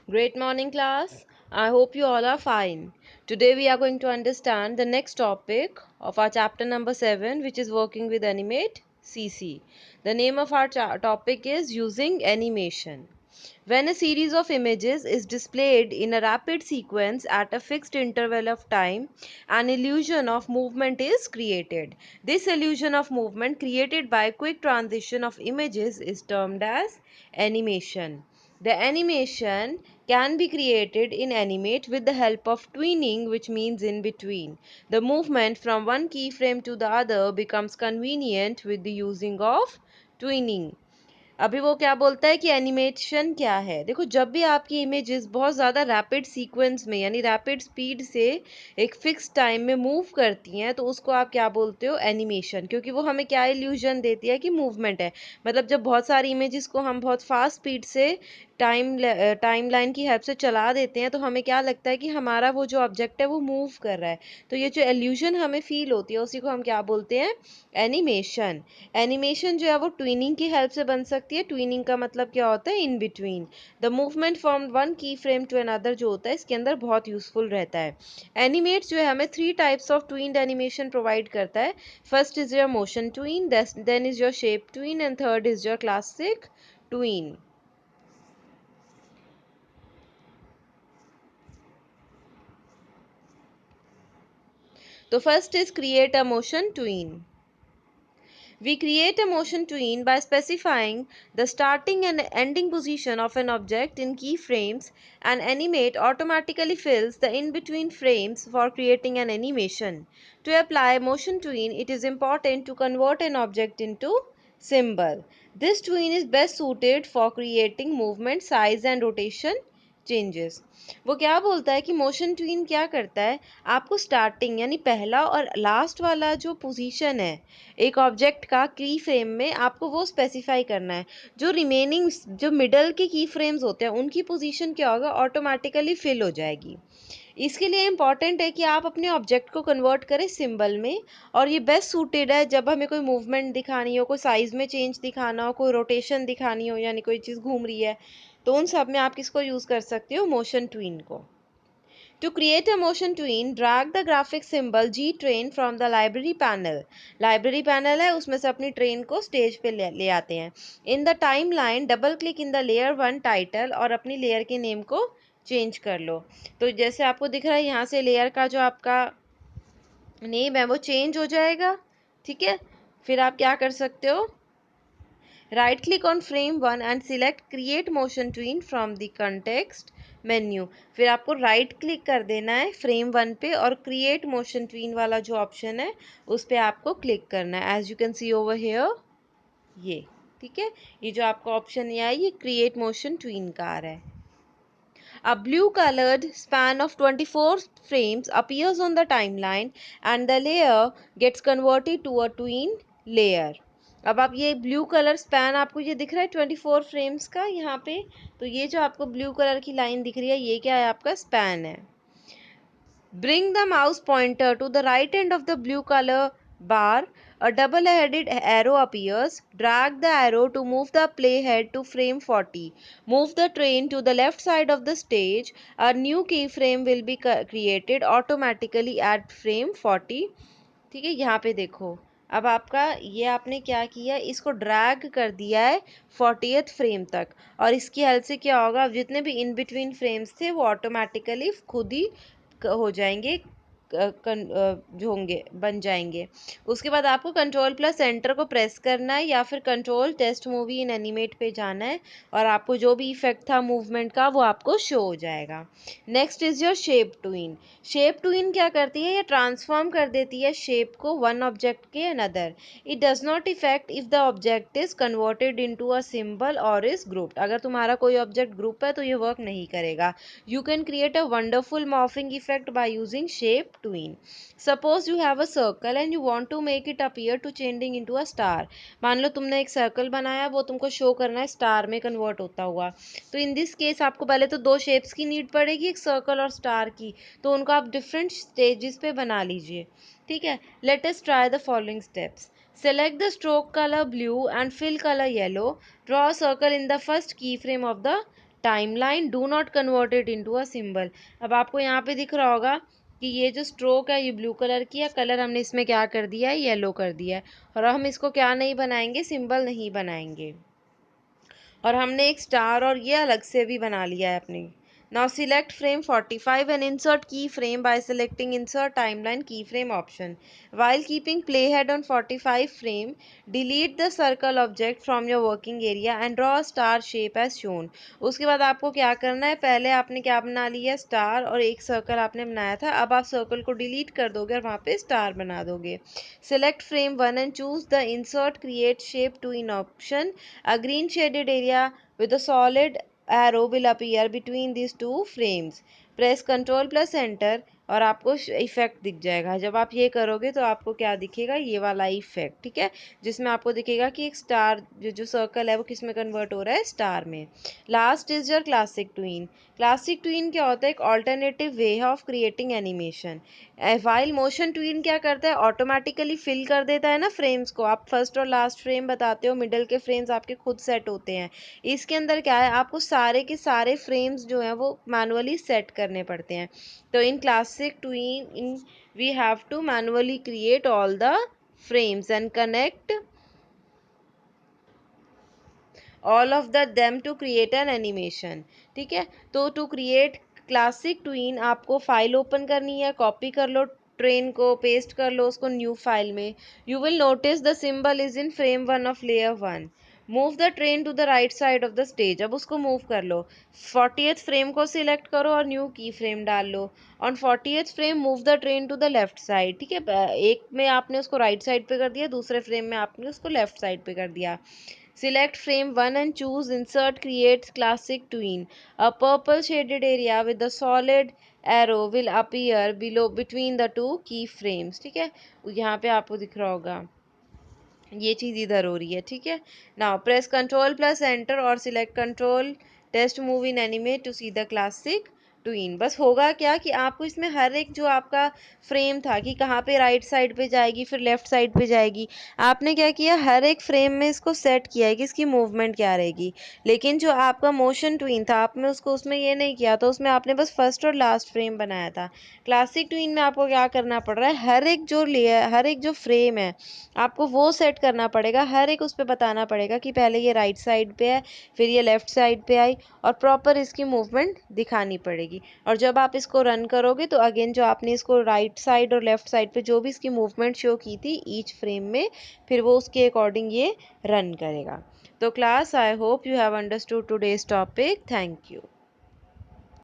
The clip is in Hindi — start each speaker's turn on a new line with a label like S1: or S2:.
S1: Great morning, class. I hope you all are fine. Today we are going to understand the next topic of our chapter number 7, which is working with Animate CC. The name of our topic is using animation. When a series of images is displayed in a rapid sequence at a fixed interval of time, an illusion of movement is created. This illusion of movement created by quick transition of images is termed as animation. The animation can be created in Animate with the help of tweening, which means in between. The movement from one keyframe to the other becomes convenient with the using of tweening. अभी वो क्या बोलता है कि एनिमेशन क्या है। देखो, जब भी आपकी इमेजेस बहुत ज़्यादा रैपिड सीक्वेंस में यानी रैपिड स्पीड से एक फिक्स टाइम में मूव करती हैं तो उसको आप क्या बोलते हो, एनिमेशन। क्योंकि वो हमें क्या इल्यूजन देती है कि मूवमेंट है। मतलब जब बहुत सारी इमेजेस को हम बहुत फास्ट स्पीड से टाइम लाइन की हेल्प से चला देते हैं तो हमें क्या लगता है कि हमारा वो जो ऑब्जेक्ट है वो मूव कर रहा है। तो ये जो इल्यूजन हमें फील होती है उसी को हम क्या बोलते हैं, एनिमेशन। एनिमेशन जो है वो ट्विनिंग की हेल्प से बन सकती है। ट्विनिंग का मतलब क्या होता है, in between. The movement from one की फ्रेम टू अनदर जो होता है इसके अंदर बहुत यूजफुल रहता है। एनिमेट जो है हमें 3 types of tweened animation provide करता है। First is your motion tween, then is your shape tween and third is your classic tween. तो first is create a motion tween. We create a motion tween by specifying the starting and ending position of an object in keyframes, and Animate automatically fills the in-between frames for creating an animation. To apply motion tween, it is important to convert an object into symbol. This tween is best suited for creating movement, size and rotation changes. वो क्या बोलता है कि मोशन ट्वीन क्या करता है, आपको स्टार्टिंग यानी पहला और लास्ट वाला जो पोजीशन है एक ऑब्जेक्ट का की फ्रेम में, आपको वो स्पेसिफाई करना है। जो रिमेनिंग जो मिडल के की फ्रेम्स होते हैं उनकी पोजीशन क्या होगा, ऑटोमेटिकली फिल हो जाएगी। इसके लिए इम्पॉर्टेंट है कि आप अपने ऑब्जेक्ट को कन्वर्ट करें सिंबल में। और ये बेस्ट सूटेड है जब हमें कोई मूवमेंट दिखानी हो, कोई साइज़ में चेंज दिखाना हो, कोई रोटेशन दिखानी हो, यानी कोई चीज़ घूम रही है तो उन सब में आप किसको यूज़ कर सकते हो, मोशन ट्वीन को। To create a motion tween, drag the graphic symbol G-train from the library panel. Library panel है, उसमें से अपनी ट्रेन को स्टेज पे ले आते हैं। In the timeline, double click in the layer 1 title और अपनी लेयर के नेम को चेंज कर लो। तो जैसे आपको दिख रहा है यहाँ से लेयर का जो आपका नेम है वो चेंज हो जाएगा। ठीक है, फिर आप क्या कर सकते हो, right click on frame 1 and select create motion tween from the context menu. फिर आपको राइट क्लिक कर देना है फ्रेम 1 पे और क्रिएट मोशन ट्वीन वाला जो ऑप्शन है उस पर आपको क्लिक करना है। As you can see over here, ये ठीक है, ये जो आपका ऑप्शन ये है ये क्रिएट मोशन ट्वीन का आ रहा है। A blue colored span of 24 frames appears on the timeline and the layer gets converted to a tween layer. अब आप ये ब्लू कलर स्पैन आपको ये दिख रहा है 24 फ्रेम्स का यहाँ पे, तो ये जो आपको ब्लू कलर की लाइन दिख रही है ये क्या है, आपका स्पैन है। Bring the mouse pointer to the right end of the blue color bar. A double-headed arrow appears. Drag the arrow to move the playhead to frame 40. Move the train to the left side of the stage. A new keyframe will be created automatically at frame 40. ठीक है, यहाँ पे देखो, अब आपका ये आपने क्या किया, इसको ड्रैग कर दिया है 40th फ्रेम तक और इसकी हेल्प से क्या होगा, जितने भी इन बिटवीन फ्रेम्स थे वो ऑटोमेटिकली खुद ही हो जाएंगे, जो होंगे बन जाएंगे। उसके बाद आपको कंट्रोल प्लस एंटर को प्रेस करना है या फिर control test movie in animate पे जाना है और आपको जो भी इफेक्ट था मूवमेंट का वो आपको शो हो जाएगा। Next is your shape twin. Shape twin क्या करती है, ये ट्रांसफॉर्म कर देती है शेप को वन ऑब्जेक्ट के another. It does not effect if the object is converted into a symbol और इज ग्रुप्ड। अगर तुम्हारा कोई ऑब्जेक्ट ग्रुप है तो ये वर्क नहीं करेगा। You can create a wonderful morphing effect by using shape tween. Suppose you have a circle and you want to make it appear to changing into a star. मान लो तुमने एक सर्कल बनाया, वो तुमको शो करना है स्टार में कन्वर्ट होता हुआ। तो इन दिस केस आपको पहले तो दो शेप्स की नीड पड़ेगी, एक सर्कल और स्टार की। तो उनको आप डिफरेंट स्टेजेस पे बना लीजिए। ठीक है, let us try the following steps. Select the stroke color blue and fill color yellow. Draw a circle in the first keyframe of the timeline, do not convert it into a symbol. अब आपको यहाँ पे दिख रहा होगा कि ये जो स्ट्रोक है ये ब्लू कलर की है, कलर हमने इसमें क्या कर दिया है, येलो कर दिया है, और हम इसको क्या नहीं बनाएंगे, सिंबल नहीं बनाएंगे, और हमने एक स्टार और ये अलग से भी बना लिया है अपने। Now select frame 45 and insert keyframe by selecting insert timeline keyframe option. While keeping playhead on 45 frame, delete the circle object from your working area and draw a star shape as shown. उसके बाद आपको क्या करना है, पहले आपने क्या बना लिया, स्टार और एक सर्कल आपने बनाया था, अब आप सर्कल को डिलीट कर दोगे और वहाँ पे स्टार बना दोगे। Select frame 1 and choose the insert create shape to in option. A green shaded area with a solid arrow will appear between these two frames. Press Ctrl plus Enter और आपको इफेक्ट दिख जाएगा। जब आप ये करोगे तो आपको क्या दिखेगा, ये वाला इफेक्ट, ठीक है, जिसमें आपको दिखेगा कि एक स्टार जो सर्कल है वो किस में कन्वर्ट हो रहा है, स्टार में। Last is your classic tween. Classic tween क्या होता है, एक alternative way of creating animation. While motion tween क्या करता है, ऑटोमेटिकली फिल कर देता है ना फ्रेम्स को। आप फर्स्ट और लास्ट फ्रेम बताते हो, मिडल के फ्रेम्स आपके खुद सेट होते हैं। इसके अंदर क्या है, आपको सारे के सारे फ्रेम्स जो हैं वो मैनुअली सेट करने पड़ते हैं। तो इन classic tween in we have to manually create all the frames and connect all of them to create an animation। ठीक है, तो टू क्रिएट क्लासिक ट्वीन आपको फाइल ओपन करनी है, कॉपी कर लो ट्रेन को, पेस्ट कर लो उसको न्यू फाइल में। You will notice the symbol is in frame 1 of layer 1। Move the train to the right side of the stage, अब उसको मूव कर लो। 40th फ्रेम को सिलेक्ट करो और न्यू की फ्रेम डाल लो। On 40th frame move the train to the left side. ठीक है, एक में आपने उसको राइट साइड पे कर दिया, दूसरे फ्रेम में आपने उसको लेफ्ट साइड पे कर दिया। Select frame 1 and choose Insert Create Classic Tween. A purple shaded area with a solid arrow will appear below between the two keyframes। ठीक है, यहाँ पे आपको दिख रहा होगा ये चीज़ इधर हो रही है। ठीक है, now press control plus enter और select control test move in animate to see the classic tween. बस होगा क्या कि आपको इसमें हर एक जो आपका फ्रेम था कि कहाँ पे राइट साइड पे जाएगी फिर लेफ्ट साइड पे जाएगी, आपने क्या किया, हर एक फ्रेम में इसको सेट किया है कि इसकी मूवमेंट क्या रहेगी। लेकिन जो आपका मोशन ट्वीन था आपने उसको उसमें ये नहीं किया, तो उसमें आपने बस फर्स्ट और लास्ट फ्रेम बनाया था। क्लासिक ट्वीन में आपको क्या करना पड़ रहा है, हर एक जो लेयर, हर एक जो फ्रेम है आपको वो सेट करना पड़ेगा, हर एक उस पर बताना पड़ेगा कि पहले ये राइट साइड पे है फिर ये लेफ्ट साइड पे आई, और प्रॉपर इसकी मूवमेंट दिखानी पड़ेगी। और जब आप इसको रन करोगे तो अगेन जो आपने इसको राइट साइड और लेफ्ट साइड पे जो भी इसकी मूवमेंट शो की थी ईच फ्रेम में, फिर वो उसके अकॉर्डिंग ये रन करेगा। तो class, I hope you have understood today's topic. Thank you.